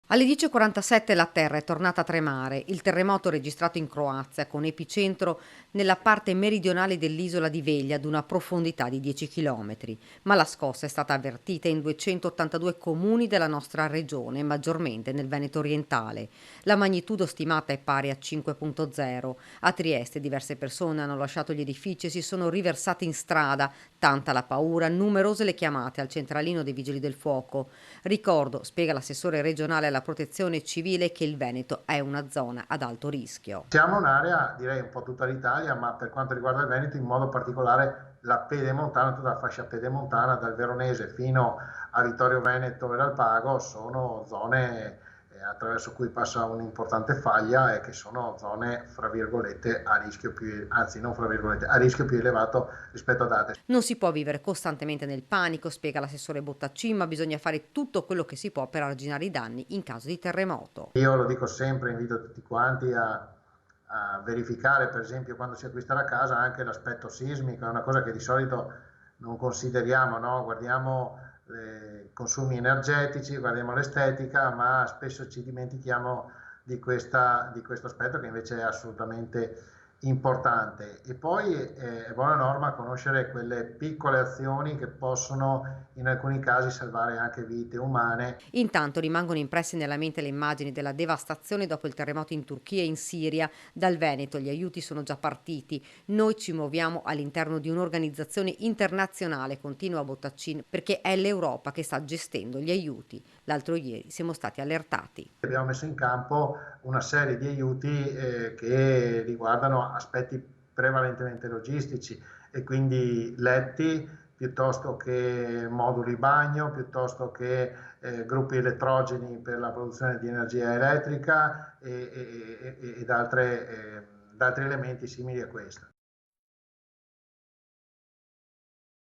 Alle 10:47 la terra è tornata a tremare. Il terremoto registrato in Croazia, con epicentro nella parte meridionale dell'isola di Veglia ad una profondità di 10 chilometri. Ma la scossa è stata avvertita in 282 comuni della nostra regione, maggiormente nel Veneto orientale. La magnitudo stimata è pari a 5,0. A Trieste diverse persone hanno lasciato gli edifici e si sono riversate in strada, tanta la paura, numerose le chiamate al centralino dei vigili del fuoco. Ricordo, spiega l'assessore regionale alla protezione civile, che il Veneto è una zona ad alto rischio. Siamo un'area, direi un po' tutta l'Italia, ma per quanto riguarda il Veneto in modo particolare la pedemontana, tutta la fascia pedemontana dal Veronese fino a Vittorio Veneto e l'Alpago sono zone attraverso cui passa un'importante faglia e che sono zone, fra virgolette, a rischio più, anzi non fra virgolette, a rischio più elevato rispetto ad altre. Non si può vivere costantemente nel panico, spiega l'assessore Bottaccin, ma bisogna fare tutto quello che si può per arginare i danni in caso di terremoto. Io lo dico sempre, invito tutti quanti a verificare, per esempio, quando si acquista la casa, anche l'aspetto sismico, è una cosa che di solito non consideriamo, no? Guardiamo i consumi energetici, guardiamo l'estetica, ma spesso ci dimentichiamo di questo aspetto che invece è assolutamente importante. E poi è buona norma conoscere quelle piccole azioni che possono in alcuni casi salvare anche vite umane. Intanto rimangono impresse nella mente le immagini della devastazione dopo il terremoto in Turchia e in Siria. Dal Veneto gli aiuti sono già partiti. Noi ci muoviamo all'interno di un'organizzazione internazionale, continua Bottaccin, perché è l'Europa che sta gestendo gli aiuti. L'altro ieri siamo stati allertati. Abbiamo messo in campo una serie di aiuti che riguardano aspetti prevalentemente logistici e quindi letti piuttosto che moduli bagno, piuttosto che gruppi elettrogeni per la produzione di energia elettrica ed altri elementi simili a questo.